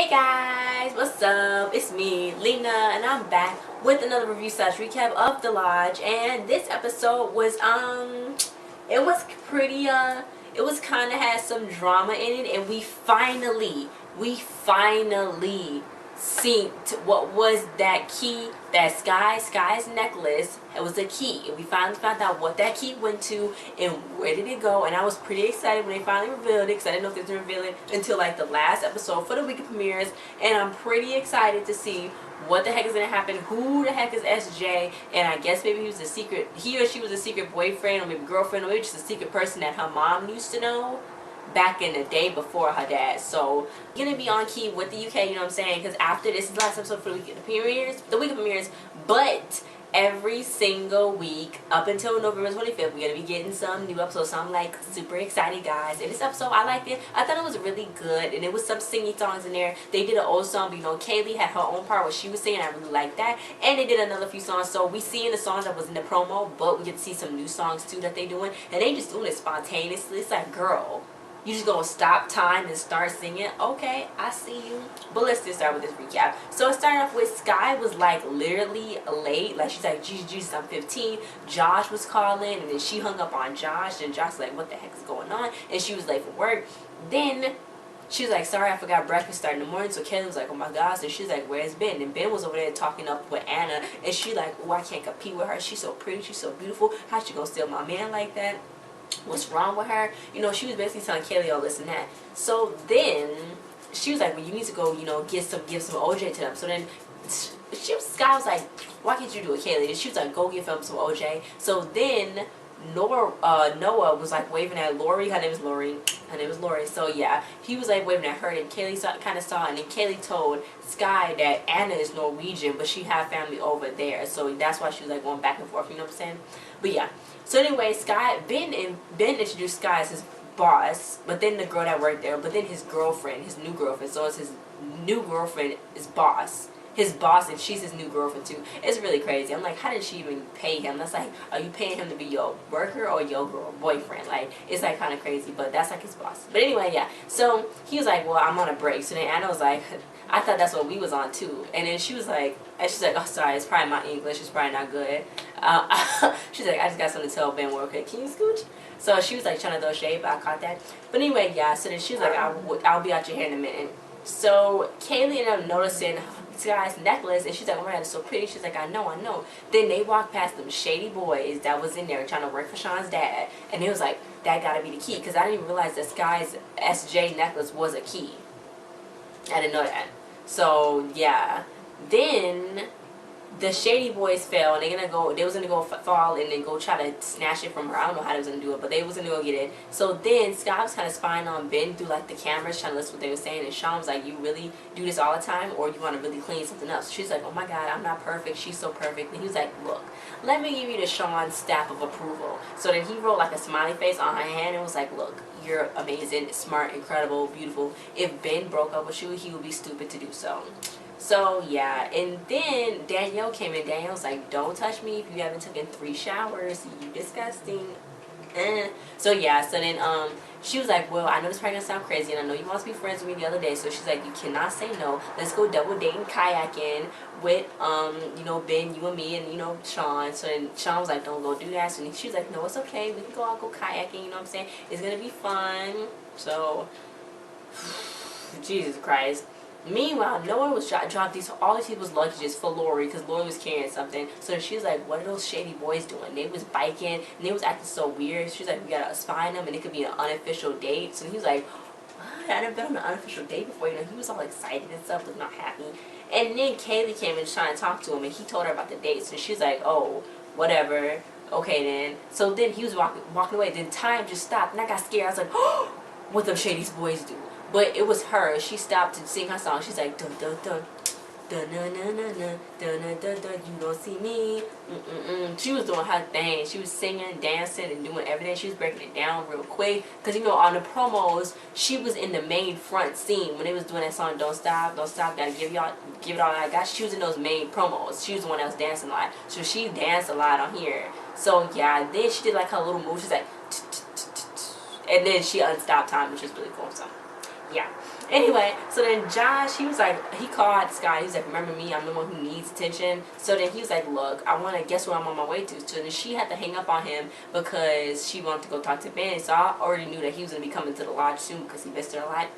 Hey guys, what's up? It's me, Lena, and I'm back with another review slash recap of The Lodge. And this episode was it was pretty it was kind of had some drama in it, and we finally synced what was that key, that Sky's necklace. It was a key, and we finally found out what that key went to and where did it go. And I was pretty excited when they finally revealed it, because I didn't know if they were going to reveal it until like the last episode for the weekend premieres. And I'm pretty excited to see what the heck is going to happen, who the heck is SJ, and I guess maybe he or she was a secret boyfriend, or maybe girlfriend, or maybe just a secret person that her mom used to know back in the day before her dad. So gonna be on key with the UK, you know what I'm saying, because after this is the last episode for the weekend premieres, but every single week up until November 25th we're gonna be getting some new episodes. So I'm like super excited, guys. And this episode, I liked it. I thought it was really good, and there was some singing songs in there. They did an old song, but you know, Kaylee had her own part where she was singing. I really liked that. And they did another few songs, so we see in the songs that was in the promo, but we get to see some new songs too that they doing, and they just doing it spontaneously. It's like, girl, you just gonna stop time and start singing? Okay, I see you. But let's just start with this recap. So it started off with Sky was like literally late. Like she's like, Jesus, I'm 15. Josh was calling, and then she hung up on Josh, and Josh was like, what the heck is going on? And she was late for work. Then she was like, sorry, I forgot breakfast started in the morning. So Kelly was like, oh my gosh. And she's like, where's Ben? And Ben was over there talking up with Anna, and she like, oh, I can't compete with her. She's so pretty, she's so beautiful. How's she gonna steal my man like that? What's wrong with her? You know, she was basically telling Kaylee all this and that. So then she was like, well, you need to go, you know, give some OJ to them. So then Sky was like, why can't you do it, Kaylee? And she was like, go give them some OJ. So then Noah was like waving at Lori. Her name is Lori. So yeah, he was like waving at her, and Kaylee kind of saw it. And then Kaylee told Sky that Anna is Norwegian, but she had family over there, so that's why she was like going back and forth. You know what I'm saying? But yeah. So anyway, Ben introduced Sky as his boss, but then the girl that worked there, but then his new girlfriend. So it's his new girlfriend is his boss, and she's his new girlfriend too. It's really crazy. I'm like, how did she even pay him? That's like, are you paying him to be your worker or your boyfriend? Like, it's like kind of crazy, but that's like his boss. But anyway, yeah. So he was like, well, I'm on a break. So then Anna was like, I thought that's what we was on too. And then she's like, oh, sorry, it's probably my English. It's probably not good. She's like, I just got something to tell Ben real quick. Can you scooch? So she was like trying to throw shade, but I caught that. But anyway, yeah. So then she was like, I'll be out your hair in a minute. So Kaylee ended up noticing Sky's necklace, and she's like, oh my god, it's so pretty. She's like, I know. Then they walked past them shady boys that was in there trying to work for Sean's dad, and it was like, that gotta be the key, because I didn't even realize that Sky's SJ necklace was a key. I didn't know that. So yeah, then the shady boys fell, and they was gonna go fall and then go try to snatch it from her. I don't know how they was gonna do it, but they was gonna go get it. So then Sky was kind of spying on Ben through like the cameras, trying to listen to what they were saying. And Sean was like, you really do this all the time, or you want to really clean something up? So she's like, oh my god, I'm not perfect, she's so perfect. And he was like, look, let me give you the Sean stamp of approval. So then he wrote like a smiley face on her hand and was like, look, you're amazing, smart, incredible, beautiful. If Ben broke up with you, he would be stupid to do so. So yeah, and then Danielle came in. Danielle was like, don't touch me if you haven't taken 3 showers, you disgusting. So yeah, so then she was like, well, I know this probably gonna sound crazy, and I know you want to be friends with me the other day. So she's like, you cannot say no. Let's go double dating kayaking with you know, Ben, you and me, and you know, Sean. So then Sean was like, don't go do that. So then she was like, no, it's okay, we can go out, go kayaking, you know what I'm saying, it's gonna be fun. So Jesus Christ. Meanwhile, Noah was dropped all these people's luggages for Lori, because Lori was carrying something. So she was like, what are those shady boys doing? They was biking, and they was acting so weird. She's like, we gotta spy them, and it could be an unofficial date. So he was like, what? I never been on an unofficial date before. You know, he was all excited and stuff, but not happy. And then Kaylee came and trying to talk to him, and he told her about the dates. And she's like, oh, whatever. Okay then. So then he was walking away. Then time just stopped, and I got scared. I was like, oh, what them shady boys do? But it was her. She stopped to sing her song. She's like, dun dun dun, dun dun dun dun dun dun dun dun. You don't see me. She was doing her thing. She was singing, dancing, and doing everything. She was breaking it down real quick. Cause you know, on the promos, she was in the main front scene when they was doing that song, Don't Stop, Gotta give it all I got. She was in those main promos. She was the one that was dancing a lot. So she danced a lot on here. So yeah, then she did like her little move. She's like, and then she unstopped time, which is really cool. So yeah. Anyway, so then Josh, he was like, he called Sky. He was like, remember me? I'm the one who needs attention. So then he was like, look, I want to guess where I'm on my way to. So then she had to hang up on him because she wanted to go talk to Ben. So I already knew that he was going to be coming to the lodge soon because he missed her a lot.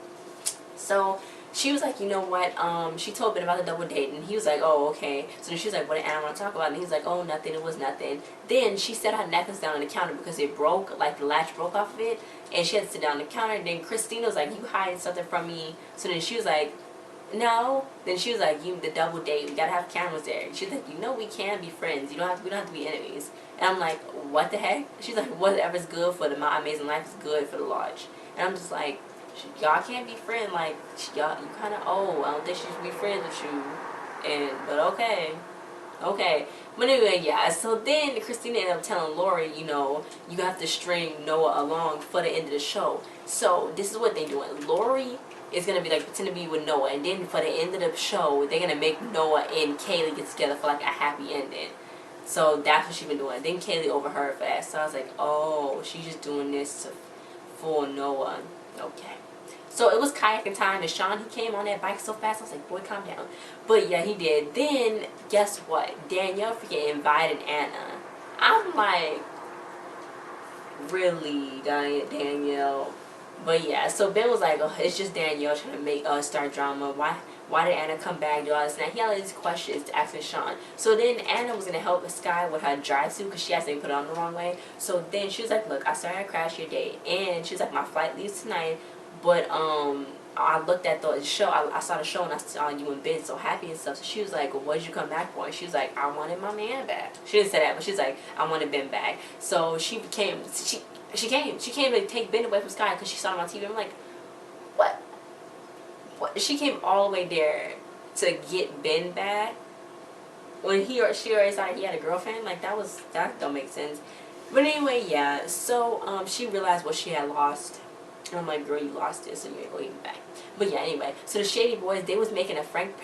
So she was like, you know what, she told Ben about the double date, and he was like, oh, okay. So then she was like, what did Anna want to talk about? And he was like, oh, nothing, it was nothing. Then she set her necklace down on the counter because it broke, like the latch broke off of it, and she had to sit down on the counter. And then Christina was like, you hiding something from me. So then she was like, no. Then she was like, you, the double date, we gotta have cameras there. She's like, you know we can be friends, we don't have to be enemies. And I'm like, what the heck? She's like, whatever's good for My Amazing Life is good for the lodge. And I'm just like, y'all can't be friends, like, y'all, you kind of old. I don't think she should be friends with you. But okay. But anyway, yeah, so then Christina ended up telling Lori, you know, you have to string Noah along for the end of the show. So this is what they're doing. Lori is going to be like, pretend to be with Noah, and then for the end of the show, they're going to make Noah and Kaylee get together for like a happy ending. So that's what she's been doing. Then Kaylee overheard for that. So I was like, oh, she's just doing this to fool Noah. Okay. So it was kayaking time, and Sean, he came on that bike so fast, I was like, boy, calm down. But yeah, he did. Then, guess what? Danielle freaking invited Anna. I'm like, really, Danielle? But yeah, so Ben was like, oh, it's just Danielle trying to make start drama. Why did Anna come back, do all this? Now he had all these questions to ask Sean. So then Anna was going to help Sky with her dry suit because she accidentally put it on the wrong way. So then she was like, look, I sorry I crashed your date. And she was like, my flight leaves tonight. But I looked at the show. I saw the show, and I saw you and Ben so happy and stuff. So she was like, well, what did you come back for? And she was like, I wanted my man back. She didn't say that, but she's like, I wanted Ben back. So she came to take Ben away from Sky because she saw him on TV. I'm like, what? She came all the way there to get Ben back when she already saw he had a girlfriend. Like, that don't make sense. But anyway, yeah. So she realized what she had lost. And I'm like, girl, you lost this, and you ain't going back. But yeah, anyway. So the Shady Boys, they was making a prank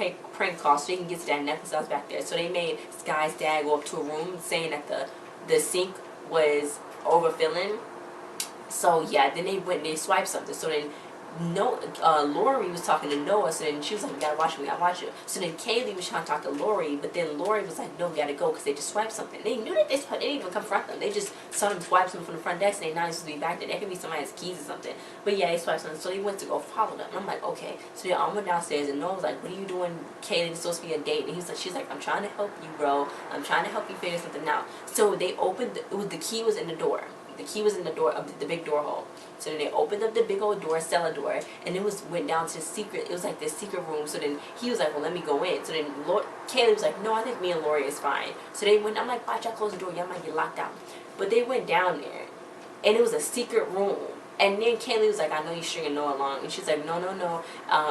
call so they can get to that necklace that was back there. So they made Sky's dad go up to a room saying that the sink was overfilling. So yeah, then they went and they swiped something. So then Lori was talking to Noah, so then she was like, we gotta watch it. So then Kaylee was trying to talk to Lori, but then Lori was like, no, we gotta go because they just swiped something. They knew that they didn't even confront them. They just saw them swipe something from the front desk, and they're not supposed to be back there. That could be somebody's keys or something. But yeah, they swiped something, so they went to go follow them. And I'm like, okay. So they all went downstairs, and Noah was like, what are you doing, Kaylee? It's supposed to be a date. And she's like, I'm trying to help you, bro. I'm trying to help you figure something out. So they opened, the key was in the door. The key was in the door of the big door hole. So then they opened up the big old door, cellar door, and it went down to the secret. It was like this secret room. So then he was like, well, let me go in. So then Kaylee was like, no, I think me and Lori is fine. So they went. I'm like, why'd y'all close the door? Y'all might get locked out. But they went down there, and it was a secret room. And then Kaylee was like, I know you're stringing Noah along. And she's like, no,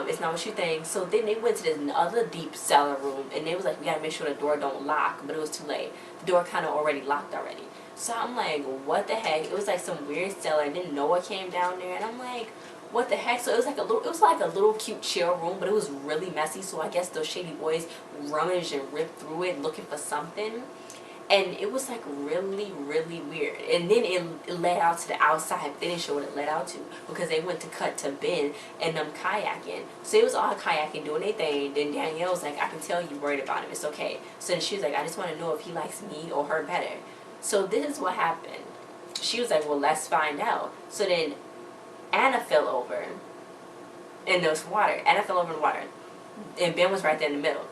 it's not what you think. So then they went to this other deep cellar room, and they was like, we gotta make sure the door don't lock. But it was too late. The door kind of already locked already. So I'm like, what the heck? It was like some weird cellar, and then Noah came down there, and I'm like, what the heck? So it was like a little cute chill room, but it was really messy. So I guess those Shady Boys rummaged and ripped through it looking for something, and it was like really, really weird. And then it led out to the outside. They didn't show what it led out to because they went to cut to Ben and them kayaking. So it was all kayaking, doing their thing. Then Danielle was like, I can tell you worried about him. It's okay. So then she was like, I just want to know if he likes me or her better. So this is what happened. She was like, well, let's find out. So then Anna fell over in this water. Anna fell over in the water. And Ben was right there in the middle.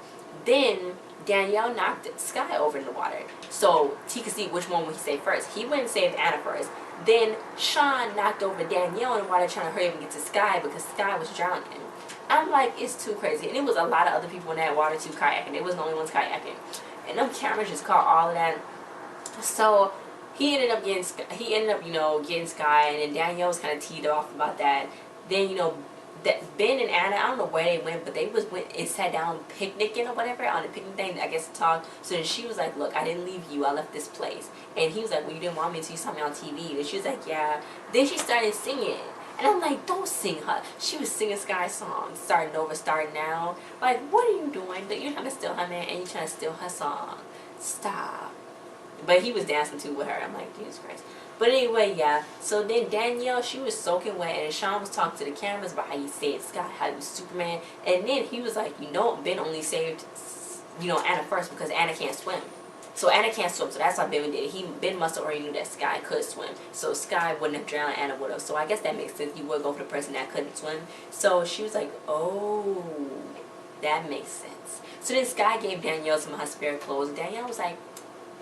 Then Danielle knocked Sky over in the water. So he could see which one would he save first. He went and saved Anna first. Then Sean knocked over Danielle in the water trying to hurry up and get to Sky because Sky was drowning. I'm like, it's too crazy. And it was a lot of other people in that water too kayaking. They wasn't the only ones kayaking. And them cameras just caught all of that. So he ended up getting Sky, and then Danielle was kind of teed off about that. Then that Ben and Anna, I don't know where they went, but they went and sat down picnicking or whatever on the picnic thing, I guess, to talk. So then she was like, look, I didn't leave you, I left this place. And he was like, well, you didn't want me to, you saw me on TV. And she was like, yeah. Then she started singing. And I'm like, don't sing her. She was singing Sky's song, starting over, starting now. Like, what are you doing? You're trying to steal her man, and you're trying to steal her song. Stop. But he was dancing too with her. I'm like, Jesus Christ. But anyway, yeah. So then Danielle, she was soaking wet, and Sean was talking to the cameras about how he saved Scott, how he was Superman, and then he was like, Ben only saved, Anna first because Anna can't swim. So Anna can't swim, so that's why Ben did it. Ben must have already knew that Sky could swim. So Sky wouldn't have drowned, Anna would have. So I guess that makes sense. He would go for the person that couldn't swim. So she was like, oh, that makes sense. So then Sky gave Danielle some of her spare clothes. And Danielle was like,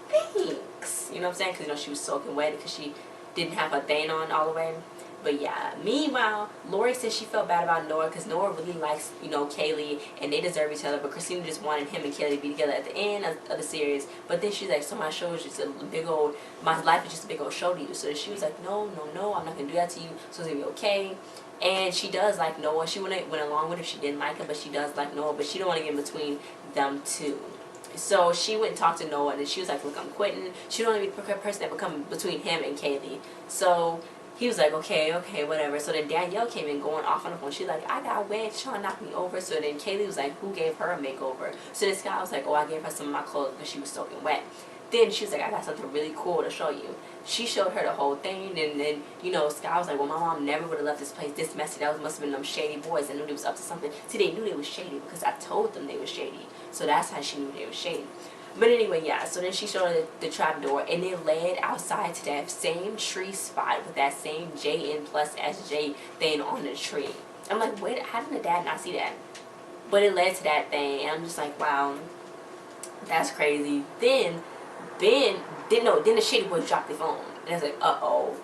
thanks. You know what I'm saying? Because, she was soaking wet because she didn't have her thing on all the way. But yeah, meanwhile, Lori said she felt bad about Noah because Noah really likes, Kaylee, and they deserve each other. But Christina just wanted him and Kaylee to be together at the end of the series. But then she's like, so my show is just a big old, my life is just a big old show to you. So she was like, no, I'm not going to do that to you. So it's going to be okay. And she does like Noah. She went along with it if she didn't like him, but she does like Noah. But she don't want to get in between them two. So she went and talked to Noah, and she was like, look, I'm quitting. She don't want to be the person that would come between him and Kaylee. So he was like, okay, whatever. So then Danielle came in going off on the phone. She's like, I got wet. Sean knocked me over. So then Kaylee was like, who gave her a makeover? So this guy was like, oh, I gave her some of my clothes because she was soaking wet. Then she was like, I got something really cool to show you. She showed her the whole thing. And then, Sky was like, well, my mom never would have left this place this messy. That must have been them shady boys that knew they was up to something. See, they knew they was shady because I told them they was shady. So that's how she knew they was shady. But anyway, yeah, so then she showed her the trap door, and it led outside to that same tree spot with that same JN plus SJ thing on the tree. I'm like, wait, how did the dad not see that? But it led to that thing, and I'm just like, wow, that's crazy. Then then the shady boys dropped their phone, and I was like, uh-oh,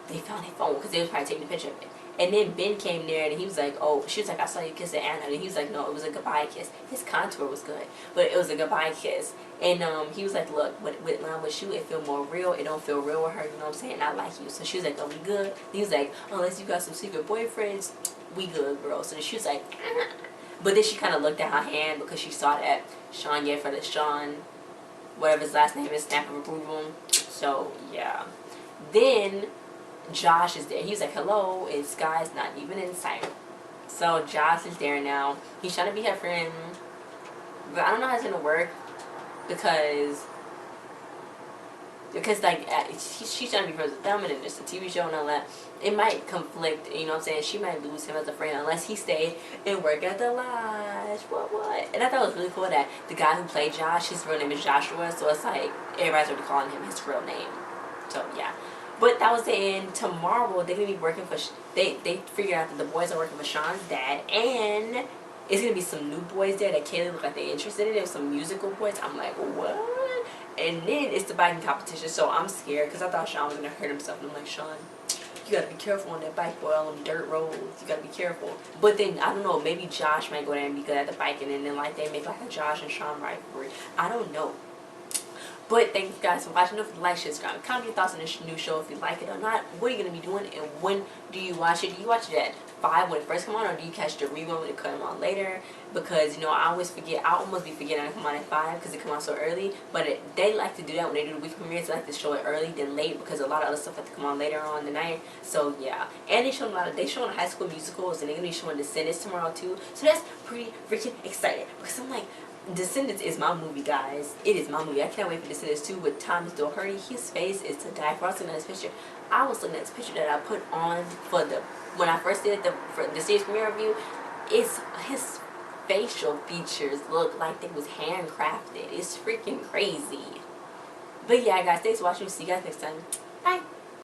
they found their phone, because they was probably taking a picture of it. And then Ben came there, and he was like, oh, she was like, I saw you kiss Anna. And he was like, no, it was a goodbye kiss. His contour was good, but it was a goodbye kiss. And he was like, look, with you, it feel more real. It don't feel real with her, you know what I'm saying? I like you. So she was like, oh, we good? And he was like, unless you got some secret boyfriends, we good, girl. So she was like, but then she kind of looked at her hand because she saw that Sean gave her the Sean, whatever his last name is, stamp of approval. So, yeah. Then Josh is there. He's like, hello, and Sky's not even in sight. So Josh is there now. He's trying to be her friend, but I don't know how it's gonna work because like she's trying to be friends with them, and it's a TV show and all that. It might conflict, you know what I'm saying? She might lose him as a friend unless he stayed and work at the lodge. What? And I thought it was really cool that the guy who played Josh, his real name is Joshua, so it's like everybody's already calling him his real name. So yeah. But that was the end. Tomorrow they're gonna be working for. They figured out that the boys are working for Sean's dad, and it's gonna be some new boys there that Kaylee look like they're interested in. There's some musical boys. I'm like, what? And then it's the biking competition, so I'm scared because I thought Sean was gonna hurt himself, and I'm like, Sean, you gotta be careful on that bike, boy, on them dirt roads. You gotta be careful. But then I don't know. Maybe Josh might go there and be good at the biking, and then like they make like a Josh and Sean rivalry. I don't know. But thank you guys for watching. Don't forget to like, share, subscribe, comment your thoughts on this new show if you like it or not. What are you going to be doing, and when do you watch it? Do you watch it at 5 when it first come on, or do you catch the rerun when it come on later? Because, I always forget. I almost be forgetting it come on at 5 because it come on so early. But they like to do that when they do the week premieres. They like to show it early than late because a lot of other stuff have to come on later on in the night. So, yeah. And they showing High School Musicals, and they're going to be showing Descendants tomorrow, too. So, that's pretty freaking exciting because I'm like, Descendants is my movie, guys. It is my movie. I can't wait for Descendants 2 with Thomas Doherty. His face is to die for. I was looking at this picture. I was looking at this picture that I put on when I first did the series premiere review. It's his facial features look like they was handcrafted. It's freaking crazy. But yeah, guys, thanks for watching. See you guys next time. Bye.